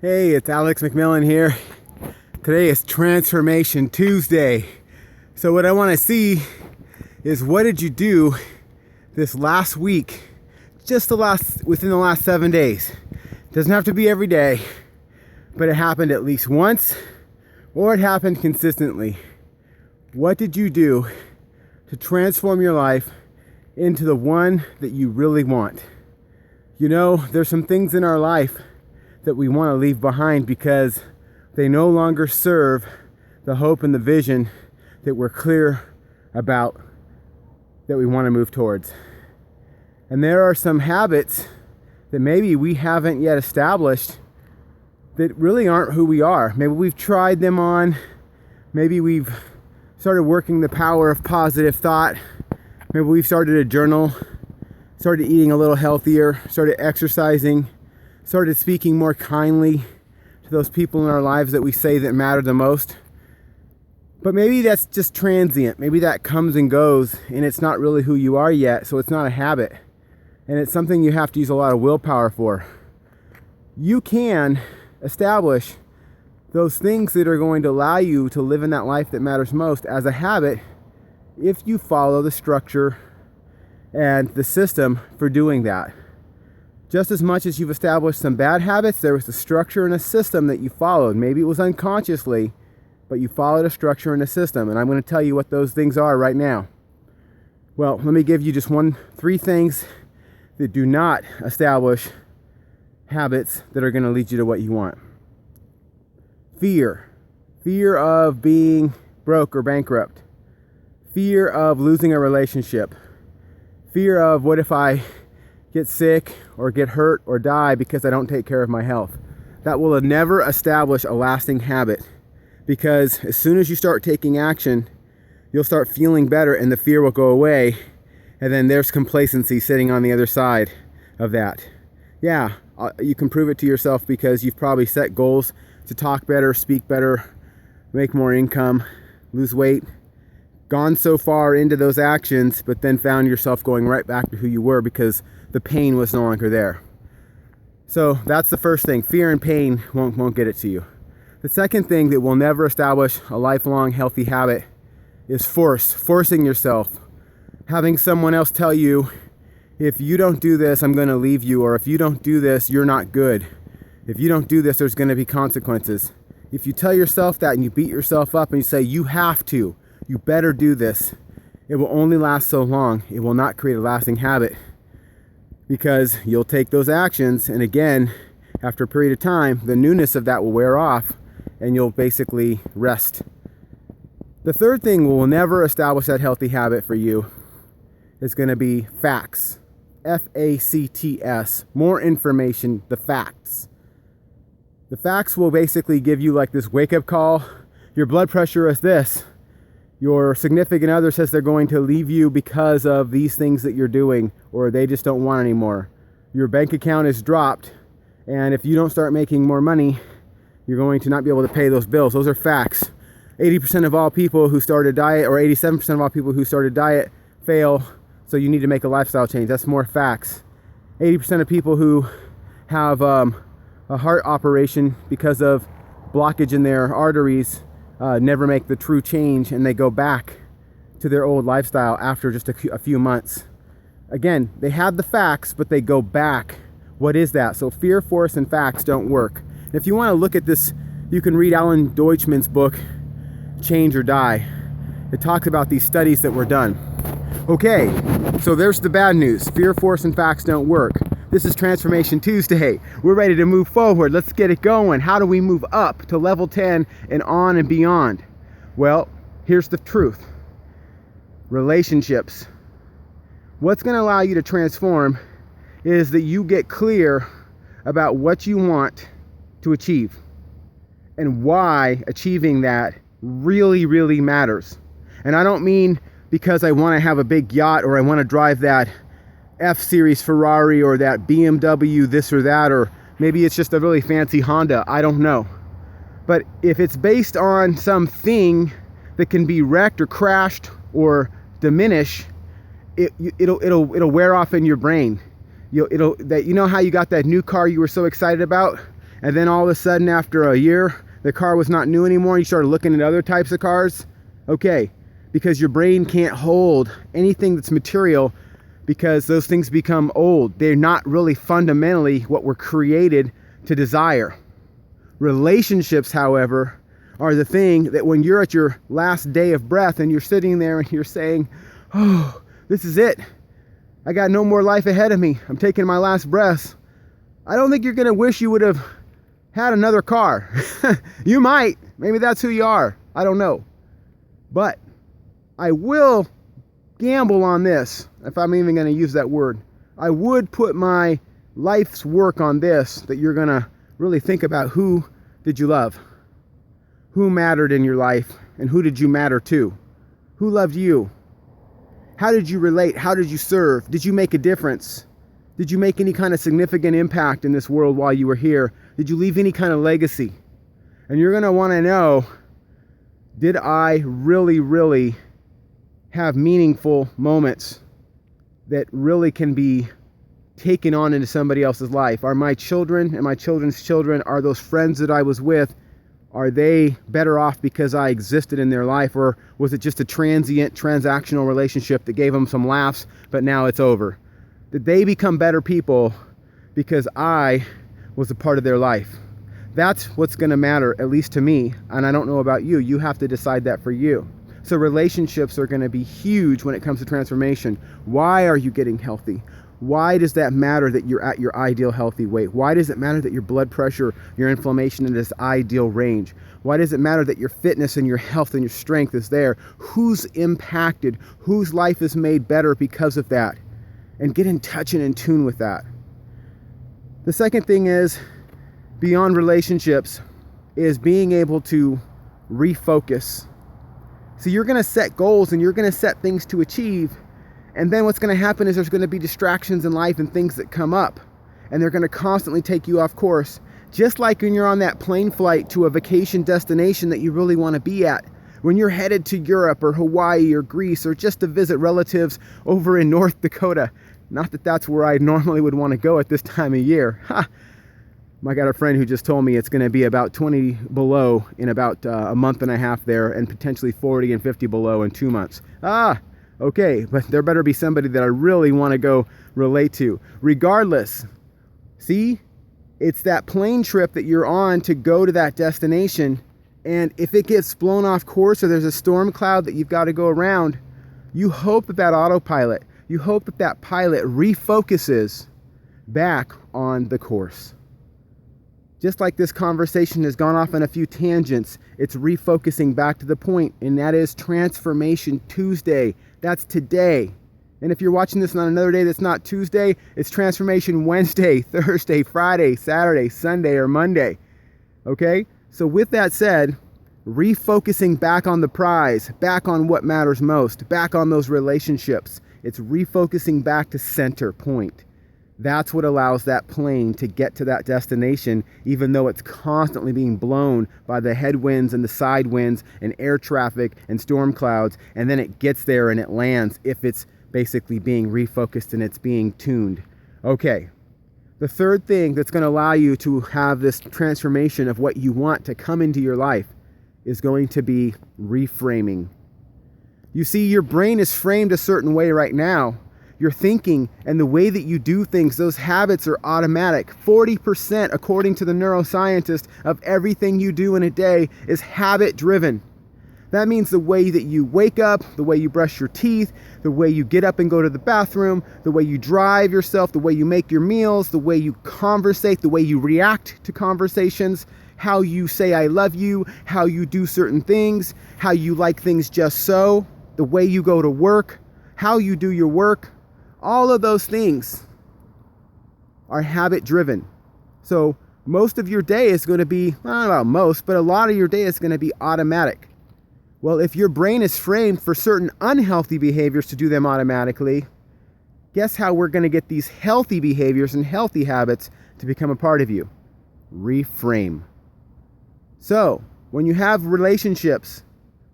Hey, it's McMillan here. Today is Transformation Tuesday. So what I want to see is, what did you do this last week, within the last 7 days? Doesn't have to be every day, but it happened at least once, or it happened consistently. What did you do to transform your life into the one that you really want? You know, there's some things in our life that we want to leave behind because they no longer serve the hope and the vision that we're clear about, that we want to move towards. And there are some habits that maybe we haven't yet established that really aren't who we are. Maybe we've tried them on. Maybe we've started working the power of positive thought. Maybe we've started a journal, started eating a little healthier, started exercising, started speaking more kindly to those people in our lives that we say that matter the most. But maybe that's just transient. Maybe that comes and goes and it's not really who you are yet, so it's not a habit. And it's something you have to use a lot of willpower for. You can establish those things that are going to allow you to live in that life that matters most as a habit if you follow the structure and the system for doing that. Just as much as you've established some bad habits, there was a structure and a system that you followed. Maybe it was unconsciously, but you followed a structure and a system. And I'm going to tell you what those things are right now. Well, let me give you just three things that do not establish habits that are going to lead you to what you want. Fear. Fear of being broke or bankrupt. Fear of losing a relationship. Fear of, what if I get sick or get hurt or die because I don't take care of my health? That will never establish a lasting habit, because as soon as you start taking action, you'll start feeling better and the fear will go away, and then there's complacency sitting on the other side of that. Yeah, you can prove it to yourself because you've probably set goals to talk better, speak better, make more income, lose weight, gone so far into those actions, but then found yourself going right back to who you were because the pain was no longer there. So that's the first thing. Fear and pain won't get it to you. The second thing that will never establish a lifelong healthy habit is forcing yourself. Having someone else tell you, if you don't do this, I'm going to leave you, or if you don't do this, you're not good. If you don't do this, there's going to be consequences. If you tell yourself that and you beat yourself up and you say, you have to, you better do this, it will only last so long. It will not create a lasting habit, because you'll take those actions, and again, after a period of time, the newness of that will wear off and you'll basically rest. The third thing will never establish that healthy habit for you is going to be facts. F-A-C-T-S. More information, the facts. The facts will basically give you like this wake-up call. Your blood pressure is this. Your significant other says they're going to leave you because of these things that you're doing, or they just don't want anymore. Your bank account is dropped, and if you don't start making more money, you're going to not be able to pay those bills. Those are facts. 80% of all people who start a diet, or 87% of all people who start a diet fail, so you need to make a lifestyle change. That's more facts. 80% of people who have a heart operation because of blockage in their arteries never make the true change, and they go back to their old lifestyle after just a few months. Again, they have the facts, but they go back. What is that? So fear, force, and facts don't work. And if you want to look at this, you can read Alan Deutschman's book, Change or Die. It talks about these studies that were done. Okay, so there's the bad news. Fear, force, and facts don't work. This is Transformation Tuesday. We're ready to move forward. Let's get it going. How do we move up to level 10 and on and beyond? Well, here's the truth. Relationships. What's going to allow you to transform is that you get clear about what you want to achieve and why achieving that really, really matters. And I don't mean because I want to have a big yacht, or I want to drive that F-Series Ferrari, or that BMW this or that, or maybe it's just a really fancy Honda. I don't know. But if it's based on something that can be wrecked or crashed or diminish, it'll wear off in your brain. You know how you got that new car you were so excited about, and then all of a sudden after a year, the car was not new anymore, and you started looking at other types of cars? Okay, because your brain can't hold anything that's material, because those things become old. They're not really fundamentally what we're created to desire. Relationships, however, are the thing that when you're at your last day of breath and you're sitting there and you're saying, oh, this is it. I got no more life ahead of me. I'm taking my last breaths. I don't think you're going to wish you would have had another car. You might. Maybe that's who you are. I don't know. But I will gamble on this, if I'm even going to use that word. I would put my life's work on this, that you're going to really think about who did you love? Who mattered in your life, and who did you matter to? Who loved you? How did you relate? How did you serve? Did you make a difference? Did you make any kind of significant impact in this world while you were here? Did you leave any kind of legacy? And you're going to want to know, did I really have meaningful moments that really can be taken on into somebody else's life? Are my children and my children's children, are those friends that I was with, are they better off because I existed in their life? Or was it just a transient, transactional relationship that gave them some laughs, but now it's over? Did they become better people because I was a part of their life? That's what's going to matter, at least to me. And I don't know about you. You have to decide that for you. So relationships are going to be huge when it comes to transformation. Why are you getting healthy? Why does that matter that you're at your ideal healthy weight? Why does it matter that your blood pressure, your inflammation in this ideal range? Why does it matter that your fitness and your health and your strength is there? Who's impacted? Whose life is made better because of that? And get in touch and in tune with that. The second thing is, beyond relationships, is being able to refocus. So you're going to set goals and you're going to set things to achieve. And then what's going to happen is there's going to be distractions in life and things that come up. And they're going to constantly take you off course. Just like when you're on that plane flight to a vacation destination that you really want to be at. When you're headed to Europe or Hawaii or Greece or just to visit relatives over in North Dakota. Not that that's where I normally would want to go at this time of year. Ha! I got a friend who just told me it's going to be about 20 below in about a month and a half there, and potentially 40 and 50 below in 2 months. Okay, but there better be somebody that I really want to go relate to. Regardless, see, it's that plane trip that you're on to go to that destination, and if it gets blown off course or there's a storm cloud that you've got to go around, you hope that autopilot, you hope that pilot refocuses back on the course. Just like this conversation has gone off on a few tangents, it's refocusing back to the point, and that is Transformation Tuesday. That's today. And if you're watching this on another day that's not Tuesday, it's Transformation Wednesday, Thursday, Friday, Saturday, Sunday, or Monday. Okay? So with that said, refocusing back on the prize, back on what matters most, back on those relationships. It's refocusing back to center point. That's what allows that plane to get to that destination, even though it's constantly being blown by the headwinds and the side winds and air traffic and storm clouds. And then it gets there and it lands if it's basically being refocused and it's being tuned. Okay. The third thing that's going to allow you to have this transformation of what you want to come into your life is going to be reframing. You see, your brain is framed a certain way right now. Your thinking and the way that you do things, those habits are automatic. 40%, according to the neuroscientist, of everything you do in a day is habit driven. That means the way that you wake up, the way you brush your teeth, the way you get up and go to the bathroom, the way you drive yourself, the way you make your meals, the way you conversate, the way you react to conversations, how you say I love you, how you do certain things, how you like things just so, the way you go to work, how you do your work. All of those things are habit driven. So most of your day is going to be, I don't know about most, but a lot of your day is going to be automatic. Well, if your brain is framed for certain unhealthy behaviors to do them automatically, guess how we're going to get these healthy behaviors and healthy habits to become a part of you? Reframe. So when you have relationships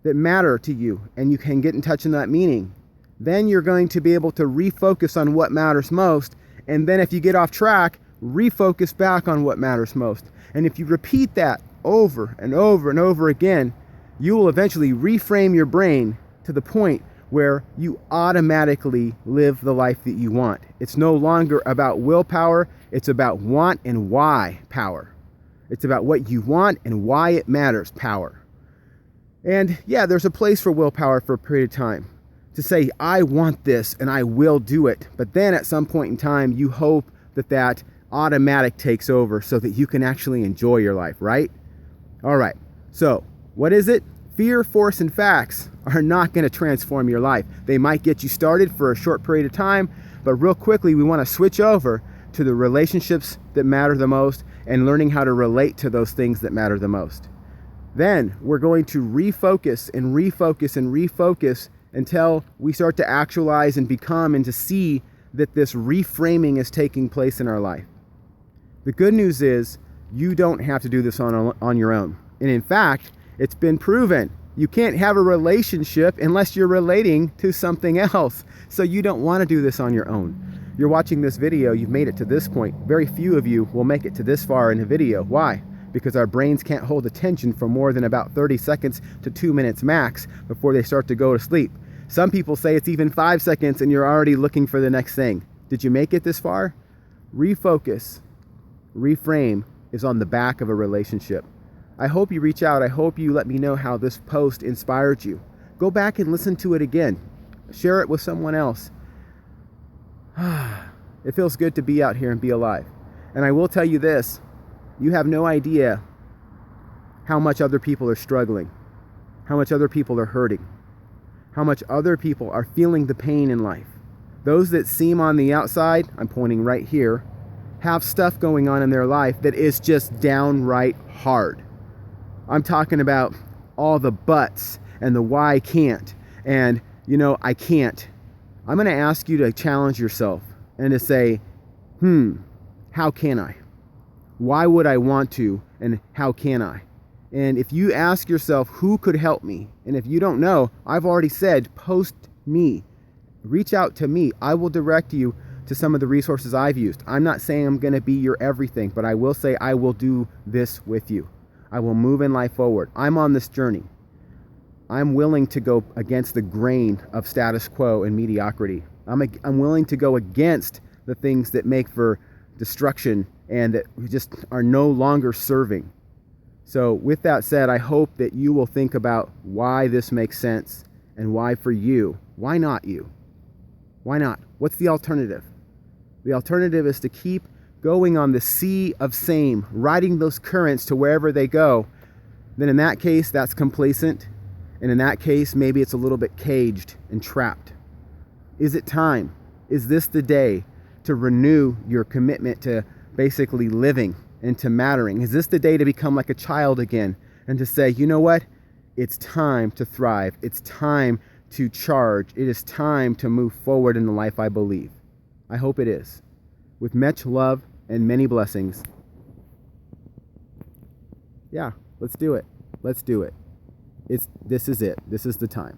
that matter to you and you can get in touch in that meaning, then you're going to be able to refocus on what matters most. And then if you get off track, refocus back on what matters most. And if you repeat that over and over and over again, you will eventually reframe your brain to the point where you automatically live the life that you want. It's no longer about willpower, it's about want and why power. It's about what you want and why it matters power. And yeah, there's a place for willpower for a period of time to say, I want this and I will do it. But then at some point in time, you hope that that automatic takes over so that you can actually enjoy your life, right? All right, so what is it? Fear, force, and facts are not going to transform your life. They might get you started for a short period of time, but real quickly, we want to switch over to the relationships that matter the most and learning how to relate to those things that matter the most. Then we're going to refocus and refocus and refocus until we start to actualize and become and to see that this reframing is taking place in our life. The good news is you don't have to do this on your own. And in fact, it's been proven you can't have a relationship unless you're relating to something else. So you don't want to do this on your own. You're watching this video, you've made it to this point. Very few of you will make it to this far in a video. Why? Because our brains can't hold attention for more than about 30 seconds to 2 minutes max before they start to go to sleep. Some people say it's even 5 seconds and you're already looking for the next thing. Did you make it this far? Refocus, reframe is on the back of a relationship. I hope you reach out. I hope you let me know how this post inspired you. Go back and listen to it again. Share it with someone else. It feels good to be out here and be alive. And I will tell you this, you have no idea how much other people are struggling, how much other people are hurting, how much other people are feeling the pain in life. Those that seem on the outside, I'm pointing right here, have stuff going on in their life that is just downright hard. I'm talking about all the buts and the why can't and, I can't. I'm going to ask you to challenge yourself and to say, how can I? Why would I want to? And how can I? And if you ask yourself, who could help me? And if you don't know, I've already said, post me. Reach out to me. I will direct you to some of the resources I've used. I'm not saying I'm going to be your everything, but I will say I will do this with you. I will move in life forward. I'm on this journey. I'm willing to go against the grain of status quo and mediocrity. I'm willing to go against the things that make for destruction and that just are no longer serving. So with that said, I hope that you will think about why this makes sense and why for you. Why not you? Why not? What's the alternative? The alternative is to keep going on the sea of same, riding those currents to wherever they go. Then in that case, that's complacent. And in that case, maybe it's a little bit caged and trapped. Is it time? Is this the day to renew your commitment to basically living and to mattering? Is this the day to become like a child again and to say, you know what? It's time to thrive. It's time to charge. It is time to move forward in the life I believe. I hope it is. With much love and many blessings. Yeah, let's do it. Let's do it. This is it. This is the time.